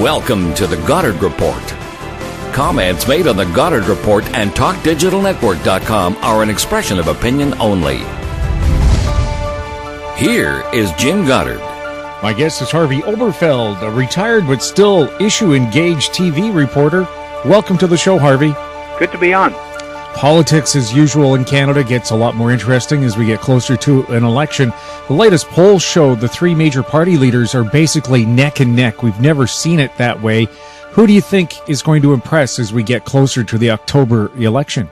Welcome to the Goddard Report. Comments made on the Goddard Report and TalkDigitalNetwork.com are an expression of opinion only. Here is Jim Goddard. My guest is Harvey Oberfeld, a retired but still issue-engaged TV reporter. Welcome to the show, Harvey. Good to be on. Politics, as usual in Canada, gets a lot more interesting as we get closer to an election. The latest polls show the three major party leaders are basically neck and neck. We've never seen it that way. Who do you think is going to impress as we get closer to the October election?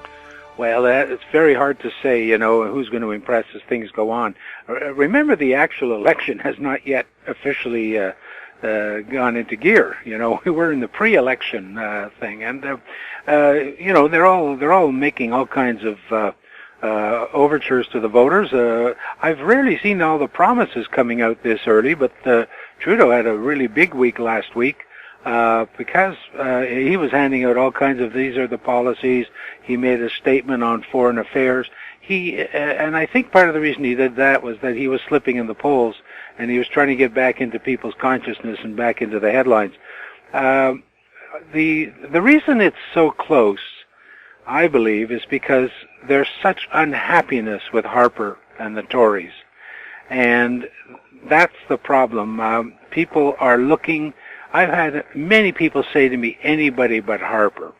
Well, it's very hard to say, who's going to impress as things go on. Remember, the actual election has not yet officially gone into gear. We're in the pre-election thing, and they're all making all kinds of overtures to the voters. I've rarely seen all the promises coming out this early, but Trudeau had a really big week last week because he was handing out all kinds of these are the policies. He made a statement on foreign affairs. And I think part of the reason he did that was that he was slipping in the polls, and he was trying to get back into people's consciousness and back into the headlines. The reason it's so close, I believe, is because there's such unhappiness with Harper and the Tories. And that's the problem. People are looking. I've had many people say to me, anybody but Harper.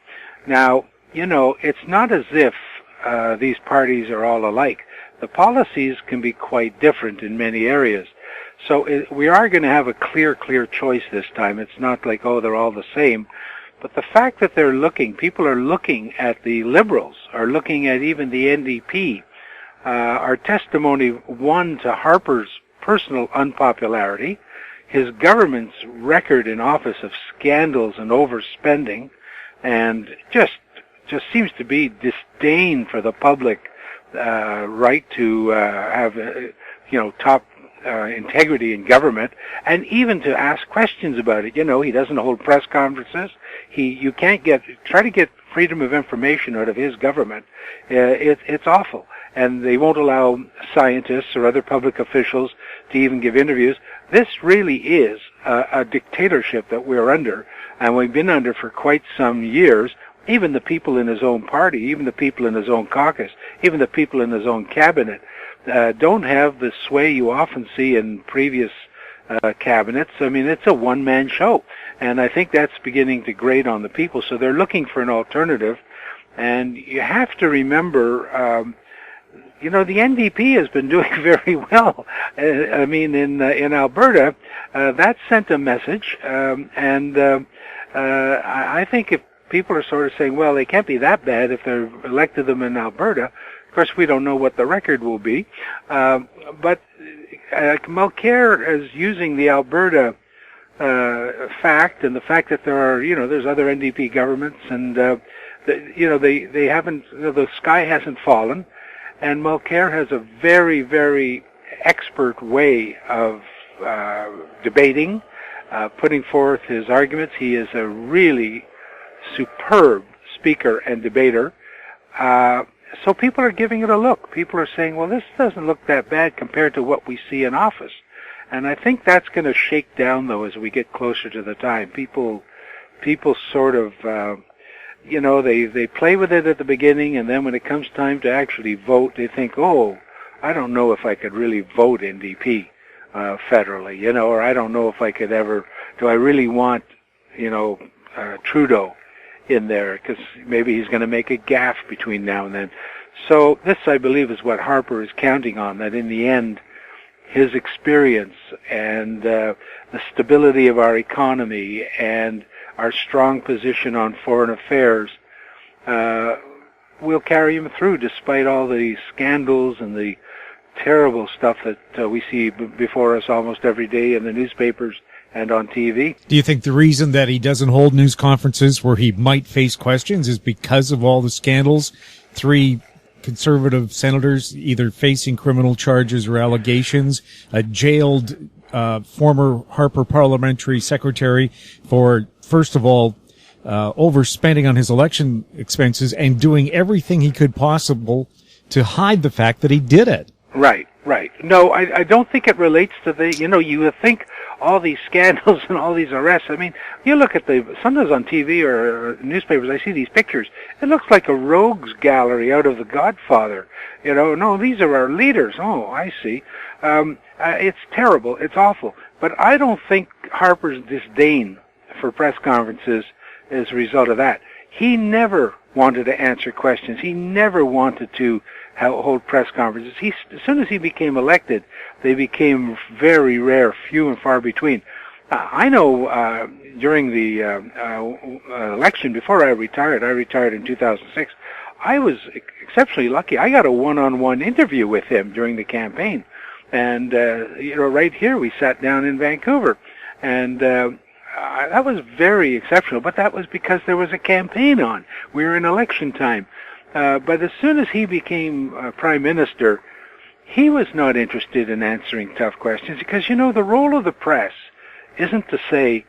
Now, it's not as if these parties are all alike. The policies can be quite different in many areas. So we are going to have a clear choice this time. It's not like, they're all the same. But the fact that people are looking at the Liberals, are looking at even the NDP, our testimony, one, to Harper's personal unpopularity, his government's record in office of scandals and overspending, and just seems to be disdain for the public right to have top integrity in government, and even to ask questions about it. He doesn't hold press conferences. You can't try to get freedom of information out of his government. It's awful. And they won't allow scientists or other public officials to even give interviews. This really is a dictatorship that we're under, and we've been under for quite some years. Even the people in his own party, even the people in his own caucus, even the people in his own cabinet don't have the sway you often see in previous cabinets. I mean, it's a one-man show, and I think that's beginning to grate on the people. So they're looking for an alternative, and you have to remember, the NDP has been doing very well. In Alberta, that sent a message, and I think if people are sort of saying, well, they can't be that bad if they've elected them in Alberta. Of course, we don't know what the record will be. But Mulcair is using the Alberta fact and the fact that there's other NDP governments, and they haven't, the sky hasn't fallen, and Mulcair has a very, very expert way of debating, putting forth his arguments. He is a really superb speaker and debater. So people are giving it a look. People are saying, well, this doesn't look that bad compared to what we see in office. And I think that's going to shake down, though, as we get closer to the time. People sort of, they play with it at the beginning, and then when it comes time to actually vote, they think, I don't know if I could really vote NDP federally, or I don't know if I could ever, do I really want, Trudeau in there, because maybe he's going to make a gaffe between now and then. So this, I believe, is what Harper is counting on, that in the end, his experience and the stability of our economy and our strong position on foreign affairs will carry him through, despite all the scandals and the terrible stuff that we see before us almost every day in the newspapers and on TV. Do you think the reason that he doesn't hold news conferences where he might face questions is because of all the scandals? 3 conservative senators either facing criminal charges or allegations, a jailed former Harper parliamentary secretary for, first of all, overspending on his election expenses and doing everything he could possible to hide the fact that he did it. Right. No, I don't think it relates to you would think, all these scandals and all these arrests. I mean, you look at sometimes on TV or newspapers, I see these pictures. It looks like a rogues gallery out of The Godfather. No, these are our leaders. Oh, I see. It's terrible. It's awful. But I don't think Harper's disdain for press conferences is a result of that. He never wanted to answer questions. He never wanted to hold press conferences. As soon as he became elected, they became very rare, few and far between. I know during the election, before I retired in 2006, I was exceptionally lucky. I got a one-on-one interview with him during the campaign. And, right here, we sat down in Vancouver. And that was very exceptional, but that was because there was a campaign on. We were in election time. But as soon as he became Prime Minister, he was not interested in answering tough questions because, the role of the press isn't to say,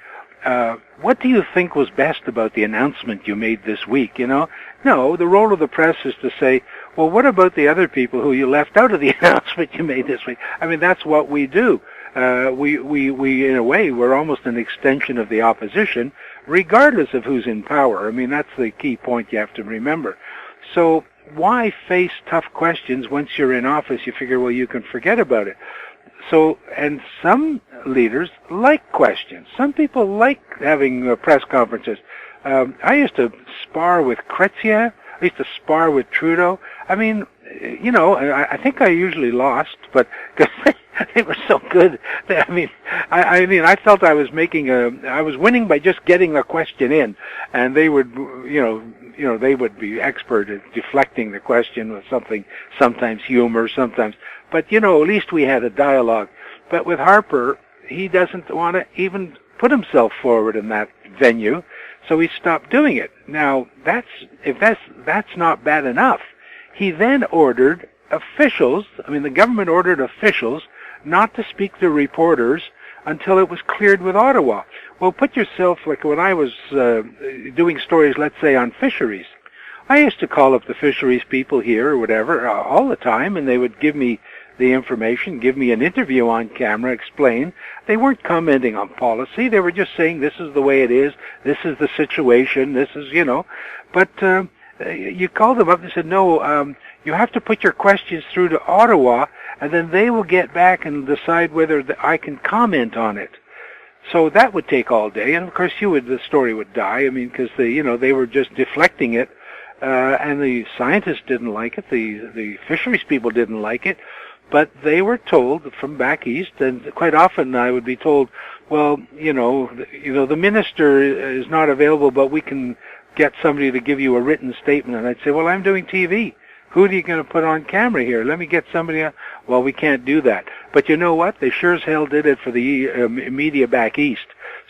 what do you think was best about the announcement you made this week, No, the role of the press is to say, well, what about the other people who you left out of the announcement you made this week? I mean, that's what we do. We in a way, we're almost an extension of the opposition, regardless of who's in power. I mean, that's the key point you have to remember. So why face tough questions once you're in office? You figure, well, you can forget about it. So, and some leaders like questions. Some people like having press conferences. I used to spar with Chrétien. I used to spar with Trudeau. I mean, I think I usually lost, but because they were so good. I mean, I felt I was I was winning by just getting a question in, and they would, they would be expert at deflecting the question with something, sometimes humor, sometimes. But, at least we had a dialogue. But with Harper, he doesn't want to even put himself forward in that venue, so he stopped doing it. Now, if that's not bad enough, he then ordered officials, the government ordered officials not to speak to reporters until it was cleared with Ottawa. Well, put yourself, like when I was doing stories, let's say, on fisheries. I used to call up the fisheries people here or whatever all the time, and they would give me the information, give me an interview on camera, explain. They weren't commenting on policy. They were just saying, this is the way it is, this is the situation, this is, But you called them up and said, no, you have to put your questions through to Ottawa, and then they will get back and decide whether I can comment on it. So that would take all day, and of course the story would die. Because they were just deflecting it, and the scientists didn't like it, the fisheries people didn't like it, but they were told from back east, and quite often I would be told, well, the minister is not available, but we can get somebody to give you a written statement. And I'd say, well, I'm doing TV. Who are you going to put on camera here? Let me get somebody. Well, we can't do that. But you know what? They sure as hell did it for the media back east.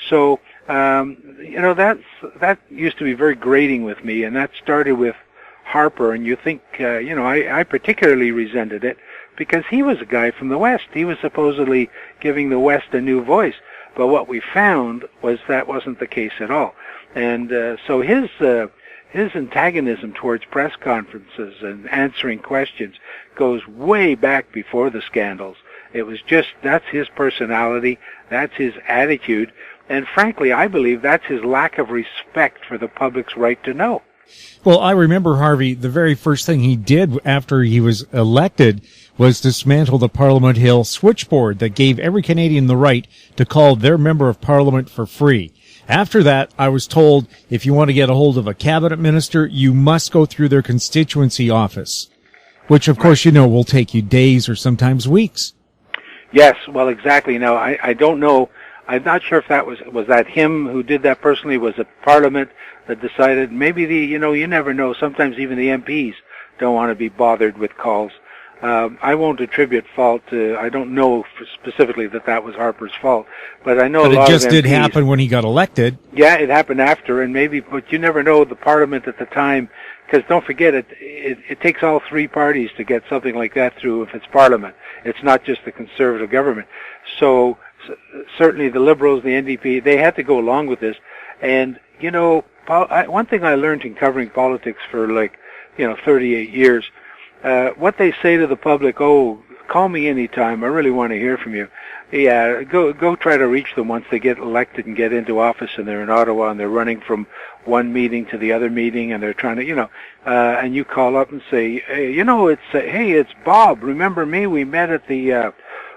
So, that used to be very grating with me, and that started with Harper. And you think, I particularly resented it because he was a guy from the West. He was supposedly giving the West a new voice. But what we found was that wasn't the case at all. And so his antagonism towards press conferences and answering questions goes way back before the scandals. It was just, that's his personality, that's his attitude, and frankly, I believe that's his lack of respect for the public's right to know. Well, I remember, Harvey, the very first thing he did after he was elected was dismantle the Parliament Hill switchboard that gave every Canadian the right to call their member of Parliament for free. After that, I was told if you want to get a hold of a cabinet minister, you must go through their constituency office, which, of course, will take you days or sometimes weeks. Yes, well, exactly. Now, I don't know. I'm not sure if that was that him who did that personally. Was it Parliament that decided? Maybe you never know. Sometimes even the MPs don't want to be bothered with calls. I won't attribute fault to, I don't know specifically that was Harper's fault, but I know a lot of MPs. But it just did happen when he got elected. Yeah, it happened after, and but you never know the Parliament at the time, because don't forget, it takes all three parties to get something like that through if it's Parliament. It's not just the Conservative government. So certainly the Liberals, the NDP, they had to go along with this. And, one thing I learned in covering politics for 38 years, what they say to the public, oh, call me anytime, I really want to hear from you. Yeah, go try to reach them once they get elected and get into office, and they're in Ottawa and they're running from one meeting to the other meeting, and they're trying to, and you call up and say, hey, it's Bob. Remember me? We met at the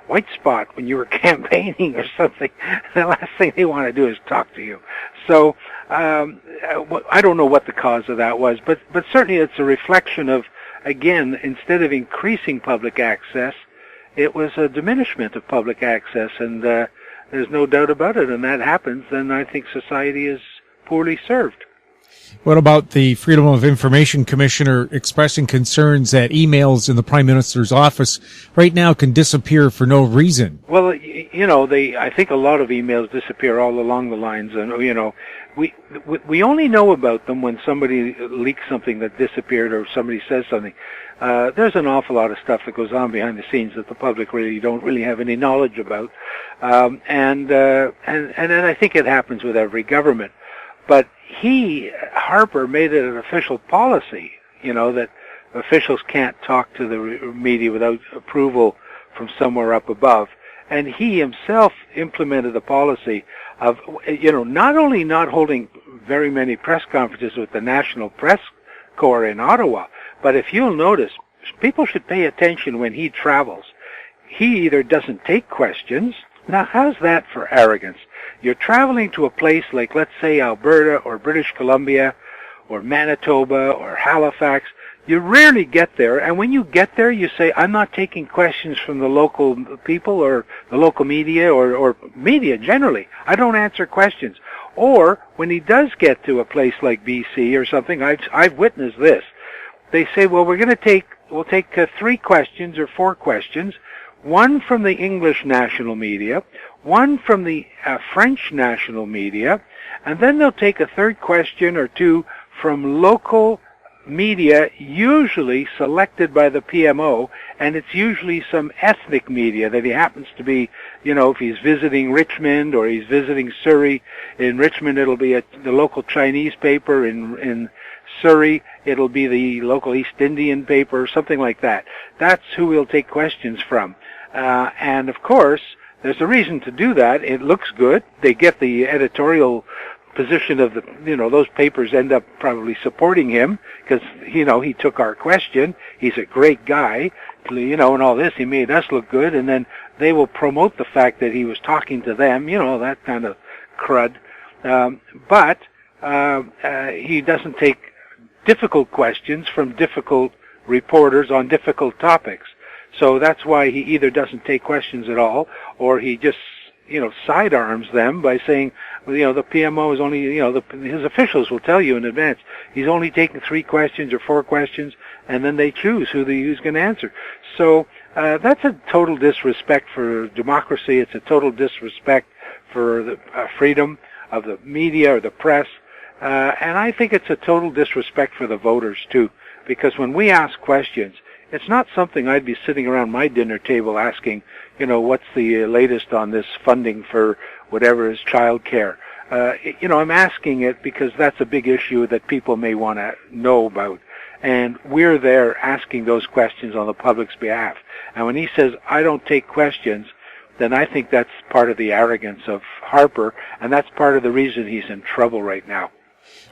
White Spot when you were campaigning or something. The last thing they want to do is talk to you. So I don't know what the cause of that was, but certainly it's a reflection of, again, instead of increasing public access, it was a diminishment of public access, and there's no doubt about it. And that happens, then I think society is poorly served. What about the Freedom of Information Commissioner expressing concerns that emails in the Prime Minister's office right now can disappear for no reason? Well, I think a lot of emails disappear all along the lines, and we only know about them when somebody leaks something that disappeared or somebody says something. There's an awful lot of stuff that goes on behind the scenes that the public don't really have any knowledge about, and then I think it happens with every government. But Harper made it an official policy, that officials can't talk to the media without approval from somewhere up above. And he himself implemented the policy of, not only not holding very many press conferences with the National Press Corps in Ottawa, but if you'll notice, people should pay attention when he travels. He either doesn't take questions. Now, how's that for arrogance? You're traveling to a place like, let's say, Alberta or British Columbia or Manitoba or Halifax. You rarely get there, and when you get there, you say, I'm not taking questions from the local people or the local media or media generally. I don't answer questions. Or when he does get to a place like BC or something, I've witnessed this. They say, well, we'll take 3 questions or 4 questions, one from the English national media, one from the French national media, and then they'll take a 3rd question or 2 from local media, usually selected by the PMO, and it's usually some ethnic media that he happens to be, if he's visiting Richmond or he's visiting Surrey. In Richmond, it'll be the local Chinese paper. In Surrey, it'll be the local East Indian paper, something like that. That's who he'll take questions from. And of course, there's a reason to do that. It looks good. They get the editorial position of those papers end up probably supporting him because, he took our question. He's a great guy, and all this. He made us look good, and then they will promote the fact that he was talking to them, that kind of crud. But he doesn't take difficult questions from difficult reporters on difficult topics. So that's why he either doesn't take questions at all, or he just, sidearms them by saying, the PMO is only, his officials will tell you in advance, he's only taking 3 questions or 4 questions, and then they choose who's going to answer. So that's a total disrespect for democracy. It's a total disrespect for the freedom of the media or the press. And I think it's a total disrespect for the voters, too, because when we ask questions, it's not something I'd be sitting around my dinner table asking, what's the latest on this funding for whatever is child care. I'm asking it because that's a big issue that people may want to know about. And we're there asking those questions on the public's behalf. And when he says, I don't take questions, then I think that's part of the arrogance of Harper, and that's part of the reason he's in trouble right now.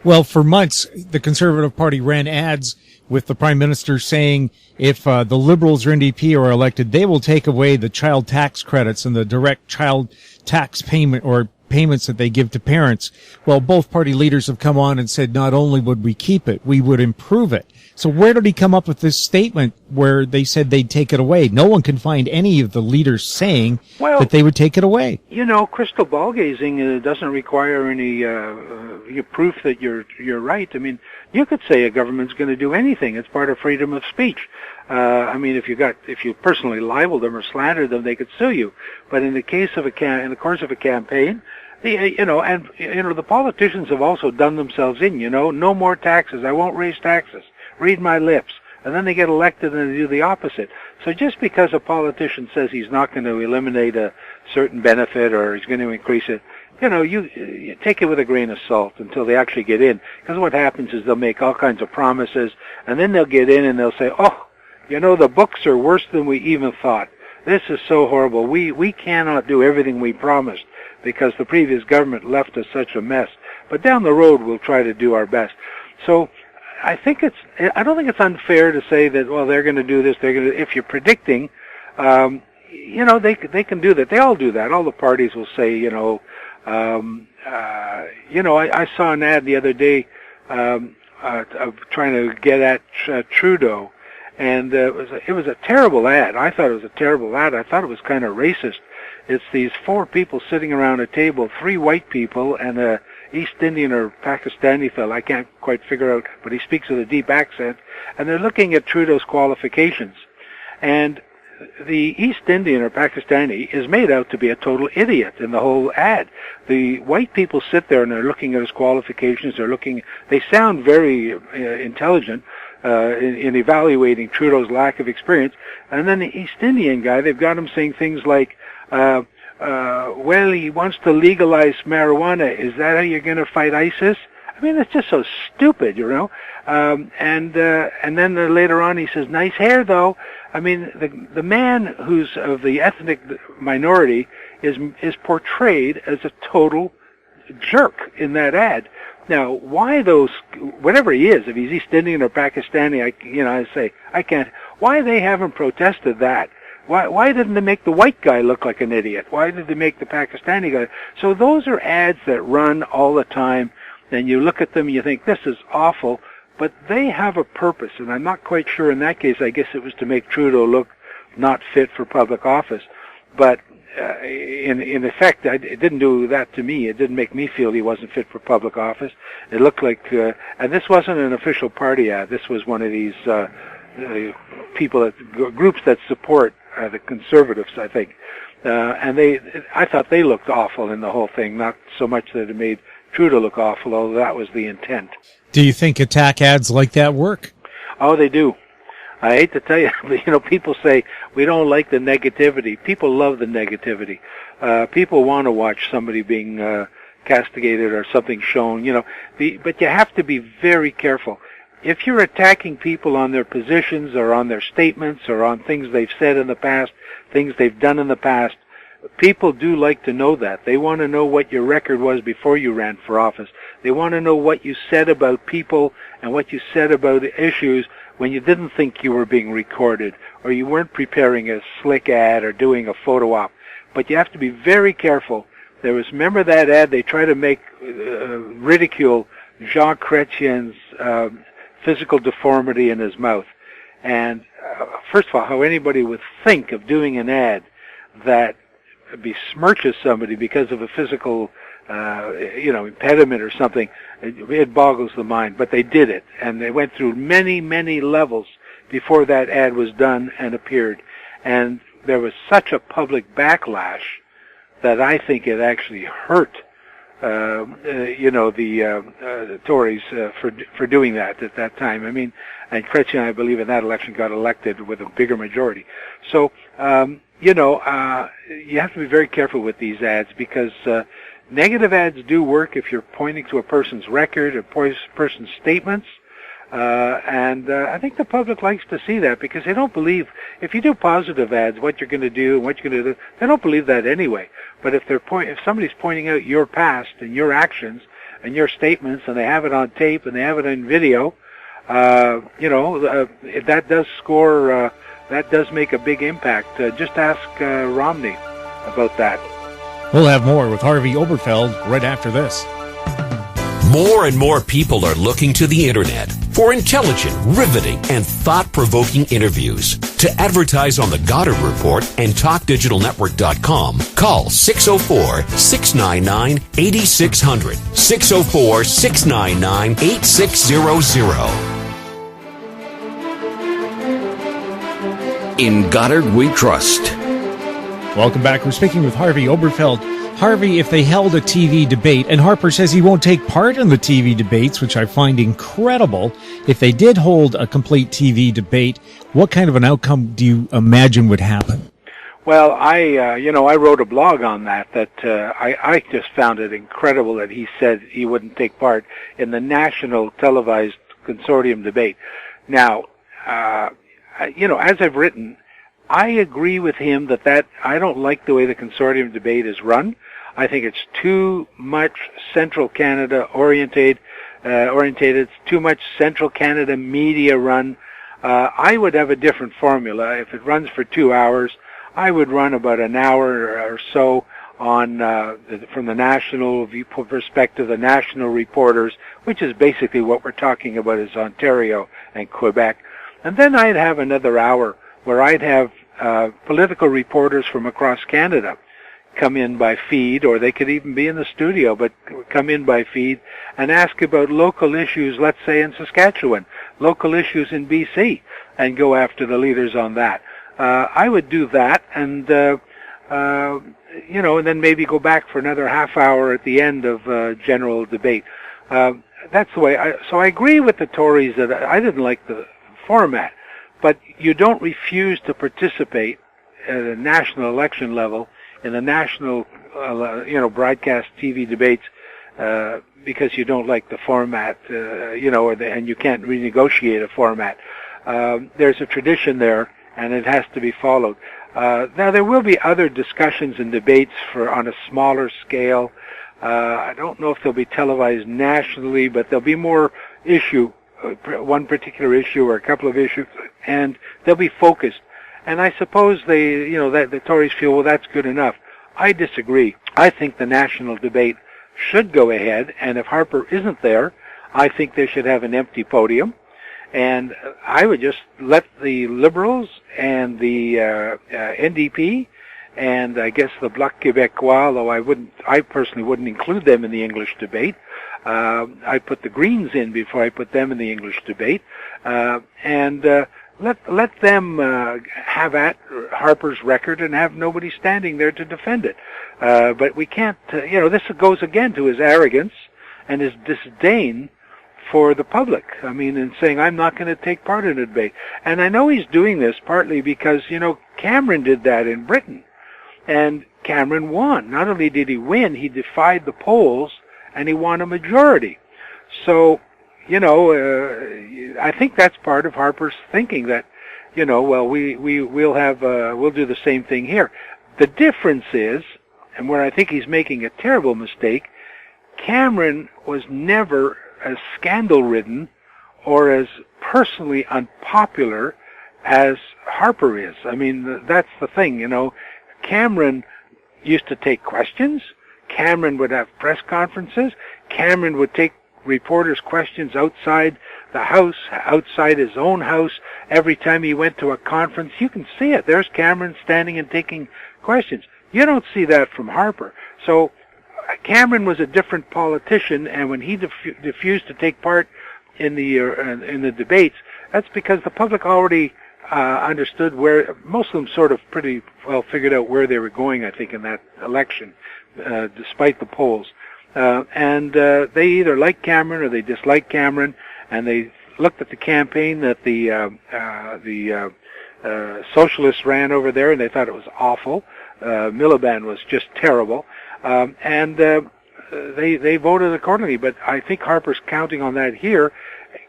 Well, for months, the Conservative Party ran ads with the Prime Minister saying if the Liberals or NDP are elected, they will take away the child tax credits and the direct child tax payment or payments that they give to parents. Well, both party leaders have come on and said not only would we keep it, we would improve it. So where did he come up with this statement where they said they'd take it away? No one can find any of the leaders saying that they would take it away. Crystal ball gazing doesn't require any proof that you're right. I mean, you could say a government's going to do anything. It's part of freedom of speech. If you personally libel them or slander them, they could sue you. But in the case of in the course of a campaign, the politicians have also done themselves in. No more taxes. I won't raise taxes. Read my lips. And then they get elected and they do the opposite. So just because a politician says he's not going to eliminate a certain benefit or he's going to increase it, you take it with a grain of salt until they actually get in. Because what happens is they'll make all kinds of promises, and then they'll get in and they'll say, the books are worse than we even thought. this is so horrible. We cannot do everything we promised because the previous government left us such a mess. But down the road, we'll try to do our best. So I don't think it's unfair to say that, well, they're going to do this, if you're predicting, they can do that. They all do that. All the parties will say, I saw an ad the other day of trying to get at Trudeau, and it was a terrible ad. I thought it was a terrible ad. I thought it was kind of racist. It's these 4 people sitting around a table, 3 white people and a East Indian or Pakistani fellow. I can't quite figure out, but he speaks with a deep accent, and they're looking at Trudeau's qualifications. And the East Indian or Pakistani is made out to be a total idiot in the whole ad. The white people sit there and they're looking at his qualifications. They sound very intelligent in evaluating Trudeau's lack of experience. And then the East Indian guy, they've got him saying things like, well, he wants to legalize marijuana. Is that how you're going to fight ISIS? I mean, it's just so stupid, and then later on he says, nice hair, though. I mean, the man who's of the ethnic minority is portrayed as a total jerk in that ad. Now, why whatever he is, if he's East Indian or Pakistani, I can't. Why they haven't protested that? Why didn't they make the white guy look like an idiot? Why did they make the Pakistani guy? So those are ads that run all the time, and you look at them and you think, this is awful, but they have a purpose, and I'm not quite sure in that case. I guess it was to make Trudeau look not fit for public office. But in effect, it didn't do that to me. It didn't make me feel he wasn't fit for public office. It looked like, and this wasn't an official party ad. This was one of these groups that support the Conservatives, I think. I thought they looked awful in the whole thing, not so much that it made Trudeau look awful, although that was the intent. Do you think attack ads like that work? Oh, they do. I hate to tell you, but, people say we don't like the negativity. People love the negativity. People want to watch somebody being castigated or something shown, but you have to be very careful. If you're attacking people on their positions or on their statements or on things they've said in the past, things they've done in the past, people do like to know that. They want to know what your record was before you ran for office. They want to know what you said about people and what you said about issues when you didn't think you were being recorded or you weren't preparing a slick ad or doing a photo op. But you have to be very careful. Remember that ad, they try to make ridicule Jean Chrétien's physical deformity in his mouth. And first of all, how anybody would think of doing an ad that besmirches somebody because of a physical impediment or something, it boggles the mind. But they did it, and they went through many, many levels before that ad was done and appeared. And there was such a public backlash that I think it actually hurt the Tories for doing that at that time. I mean, and Chrétien, I believe, in that election got elected with a bigger majority. So, you have to be very careful with these ads because negative ads do work if you're pointing to a person's record or person's statements. And I think the public likes to see that because they don't believe, if you do positive ads, what you're going to do and what you're going to do, they don't believe that anyway. But if somebody's pointing out your past and your actions and your statements and they have it on tape and they have it on video, that does score, that does make a big impact. Just ask Romney about that. We'll have more with Harvey Oberfeld right after this. More and more people are looking to the internet for intelligent, riveting, and thought-provoking interviews. To advertise on the Goddard Report and TalkDigitalNetwork.com, call 604-699-8600, 604-699-8600. In Goddard we trust. Welcome back. We're speaking with Harvey Oberfeld. Harvey, if they held a TV debate, and Harper says he won't take part in the TV debates, which I find incredible. If they did hold a complete TV debate, what kind of an outcome do you imagine would happen? Well, I wrote a blog on that I just found it incredible that he said he wouldn't take part in the national televised consortium debate. Now, as I've written, I agree with him that I don't like the way the consortium debate is run. I think it's too much Central Canada orientated. It's too much Central Canada media run. I would have a different formula. If it runs for 2 hours, I would run about an hour or so on from the national view perspective, the national reporters, which is basically what we're talking about is Ontario and Quebec. And then I'd have another hour where I'd have political reporters from across Canada come in by feed, or they could even be in the studio, but come in by feed and ask about local issues, let's say in Saskatchewan, local issues in BC, and go after the leaders on that. I would do that, and and then maybe go back for another half hour at the end of general debate. That's the way. So I agree with the Tories that I didn't like the format, but you don't refuse to participate at a national election level in the national, broadcast TV debates because you don't like the format, and you can't renegotiate a format. There's a tradition there, and it has to be followed. Now, there will be other discussions and debates on a smaller scale. I don't know if they'll be televised nationally, but there'll be more one particular issue or a couple of issues, and they'll be focused. And I suppose that the Tories feel, well, that's good enough. I disagree. I think the national debate should go ahead, and if Harper isn't there, I think they should have an empty podium. And I would just let the Liberals and the NDP and I guess the Bloc Québécois, although I personally wouldn't include them in the English debate. I'd put the Greens in before I put them in the English debate. Let them have at Harper's record and have nobody standing there to defend it. But we can't, this goes again to his arrogance and his disdain for the public. I mean, in saying, I'm not going to take part in a debate. And I know he's doing this partly because, Cameron did that in Britain. And Cameron won. Not only did he win, he defied the polls and he won a majority. So, I think that's part of Harper's thinking that, we'll do the same thing here. The difference is, and where I think he's making a terrible mistake, Cameron was never as scandal-ridden or as personally unpopular as Harper is. I mean, that's the thing, Cameron used to take questions. Cameron would have press conferences. Cameron would take reporters' questions outside the house, outside his own house. Every time he went to a conference, you can see it. There's Cameron standing and taking questions. You don't see that from Harper. So Cameron was a different politician, and when he refused to take part in the debates, that's because the public already understood where, most of them sort of pretty well figured out where they were going, I think, in that election, despite the polls. And they either liked Cameron or they disliked Cameron, and they looked at the campaign that the socialists ran over there, and they thought it was awful. Miliband was just terrible. And they voted accordingly. But I think Harper's counting on that here.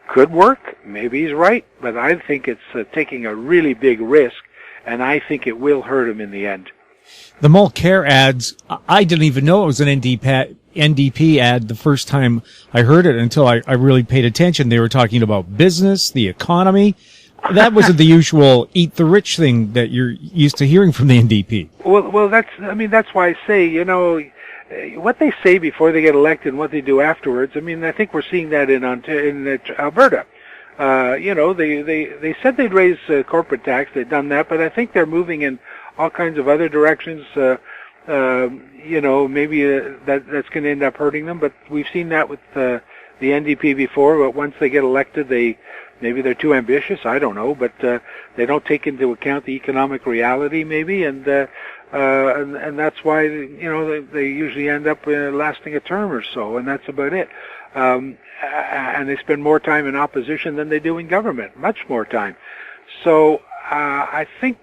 Could work. Maybe he's right. But I think it's taking a really big risk, and I think it will hurt him in the end. The Mulcair ads, I didn't even know it was an NDP ad the first time I heard it until I really paid attention. They were talking about business, the economy. That wasn't the usual eat the rich thing that you're used to hearing from the NDP. Well, that's why I say, what they say before they get elected and what they do afterwards. I mean, I think we're seeing that in Alberta. They said they'd raise corporate tax. They've done that, but I think they're moving in all kinds of other directions. Maybe that's going to end up hurting them. But we've seen that with the NDP before. But once they get elected, maybe they're too ambitious. I don't know, but they don't take into account the economic reality, maybe, and that's why they usually end up lasting a term or so, and that's about it. And they spend more time in opposition than they do in government, much more time. So I think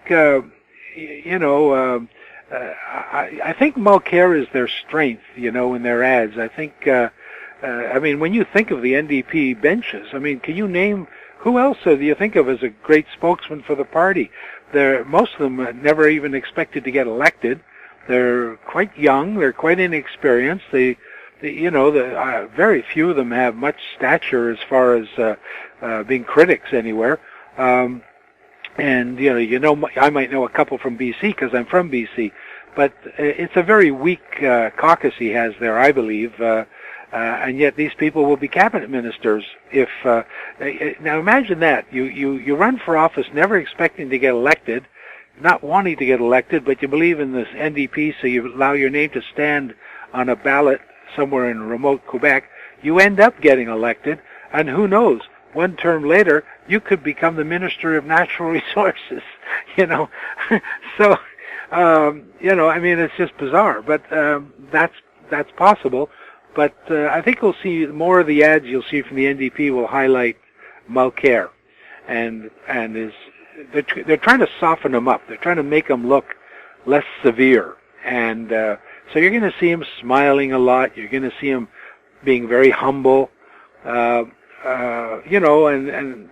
I think Mulcair is their strength, in their ads. I think, when you think of the NDP benches, can you name, who else do you think of as a great spokesman for the party? most of them never even expected to get elected. They're quite young. They're quite inexperienced. Very few of them have much stature as far as being critics anywhere. And I might know a couple from BC because I'm from BC, but it's a very weak caucus he has there, I believe. And yet these people will be cabinet ministers if now imagine that you run for office never expecting to get elected, not wanting to get elected, but you believe in this NDP, so you allow your name to stand on a ballot somewhere in remote Quebec. You end up getting elected, and who knows, one term later you could become the Minister of Natural Resources. So I mean, it's just bizarre, but that's possible. But I think we'll see more of the ads you'll see from the NDP will highlight Mulcair, and they're trying to soften him up. They're trying to make him look less severe, and so you're going to see him smiling a lot. You're going to see him being very humble, and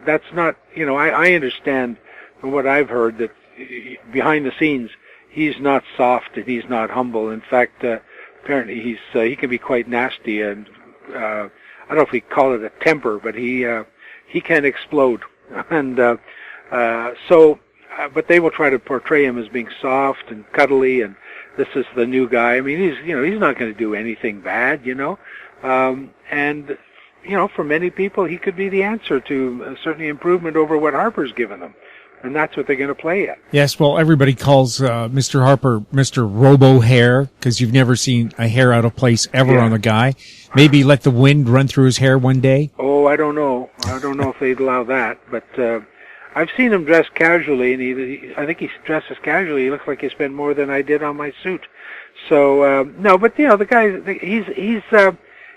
that's not, I understand from what I've heard that behind the scenes he's not soft and he's not humble. In fact, apparently he can be quite nasty, and I don't know if we call it a temper, but he can explode. And but they will try to portray him as being soft and cuddly, and this is the new guy. I mean, he's not going to do anything bad, and for many people he could be the answer to certainly improvement over what Harper's given them. And that's what they're going to play at. Yes, well, everybody calls Mr. Harper Mr. Robo-Hair because you've never seen a hair out of place ever on the guy. Maybe let the wind run through his hair one day? Oh, I don't know. I don't know if they'd allow that. But I've seen him dressed casually, and I think he dresses casually. He looks like he spent more than I did on my suit. So, no, but, the guy,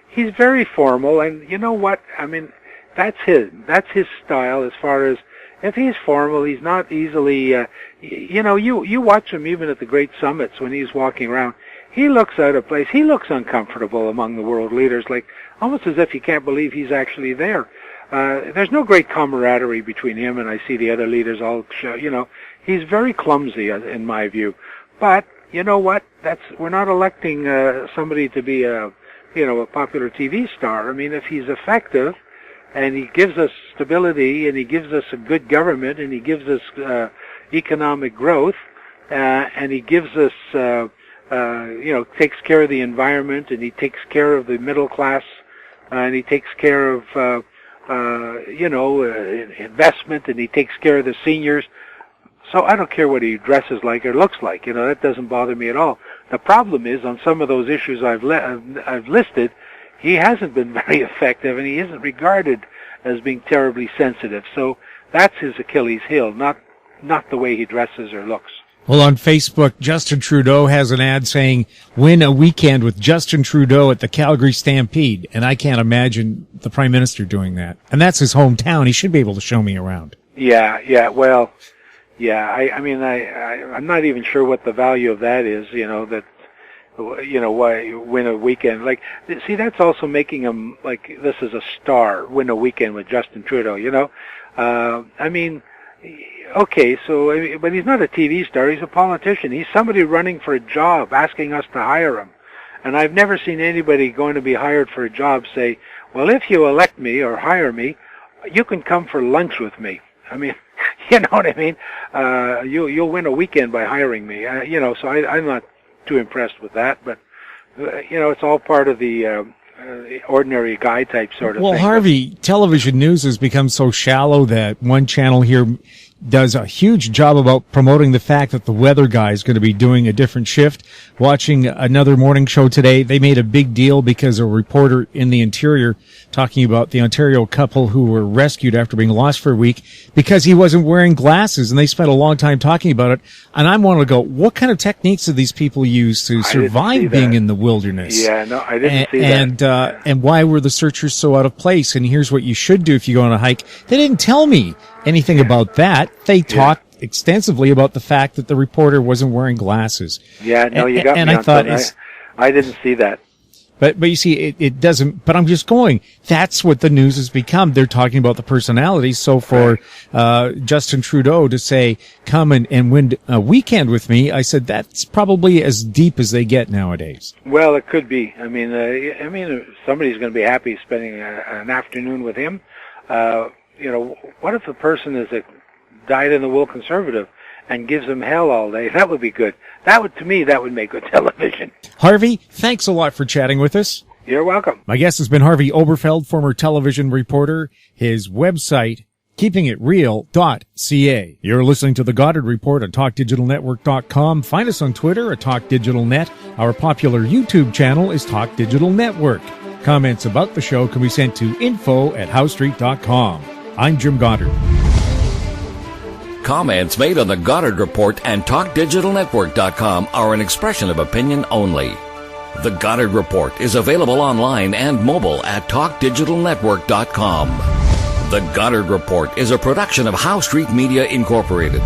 he's very formal, and you know what? I mean, that's his style as far as, if he's formal, he's not easily, you watch him even at the great summits when he's walking around. He looks out of place. He looks uncomfortable among the world leaders, like almost as if you can't believe he's actually there. There's no great camaraderie between him and I see the other leaders all show, he's very clumsy in my view. But you know what? We're not electing somebody to be a popular TV star. I mean, if he's effective, and he gives us stability, and he gives us a good government, and he gives us economic growth, and he gives us, takes care of the environment, and he takes care of the middle class, and he takes care of, investment, and he takes care of the seniors. So I don't care what he dresses like or looks like. That doesn't bother me at all. The problem is on some of those issues I've listed, he hasn't been very effective, and he isn't regarded as being terribly sensitive. So that's his Achilles heel, not the way he dresses or looks. Well, on Facebook, Justin Trudeau has an ad saying, "Win a weekend with Justin Trudeau at the Calgary Stampede." And I can't imagine the Prime Minister doing that. And that's his hometown. He should be able to show me around. Yeah. Well, yeah. I'm not even sure what the value of that is. Why win a weekend? Like, see, that's also making him like this is a star. Win a weekend with Justin Trudeau. Okay, so but he's not a TV star. He's a politician. He's somebody running for a job, asking us to hire him. And I've never seen anybody going to be hired for a job say, "Well, if you elect me or hire me, you can come for lunch with me." I mean, you know what I mean? You'll win a weekend by hiring me. So I'm not too impressed with that, but it's all part of the ordinary guy type sort of thing. Well, Harvey, television news has become so shallow that one channel here does a huge job about promoting the fact that the weather guy is going to be doing a different shift. Watching another morning show today, they made a big deal because a reporter in the interior talking about the Ontario couple who were rescued after being lost for a week because he wasn't wearing glasses, and they spent a long time talking about it. And I'm wanting to go, what kind of techniques do these people use to survive being in the wilderness? Yeah, no, I didn't see that. And why were the searchers so out of place? And here's what you should do if you go on a hike. They didn't tell me anything about that. They talked extensively about the fact that the reporter wasn't wearing glasses. Yeah, no, you got me on that. I didn't see that. But you see, it doesn't, but I'm just going, that's what the news has become. They're talking about the personalities. So for, Justin Trudeau to say, come and win a weekend with me, I said, that's probably as deep as they get nowadays. Well, it could be. I mean, somebody's going to be happy spending an afternoon with him. What if the person is a dyed-in-the-wool conservative and gives them hell all day? That would be good. To me, that would make good television. Harvey, thanks a lot for chatting with us. You're welcome. My guest has been Harvey Oberfeld, former television reporter. His website, keepingitreal.ca. You're listening to the Goddard Report on TalkDigitalNetwork.com. Find us on Twitter at TalkDigitalNet. Our popular YouTube channel is Talk Digital Network. Comments about the show can be sent to info@howstreet.com. I'm Jim Goddard. Comments made on the Goddard Report and TalkDigitalNetwork.com are an expression of opinion only. The Goddard Report is available online and mobile at TalkDigitalNetwork.com. The Goddard Report is a production of How Street Media Incorporated.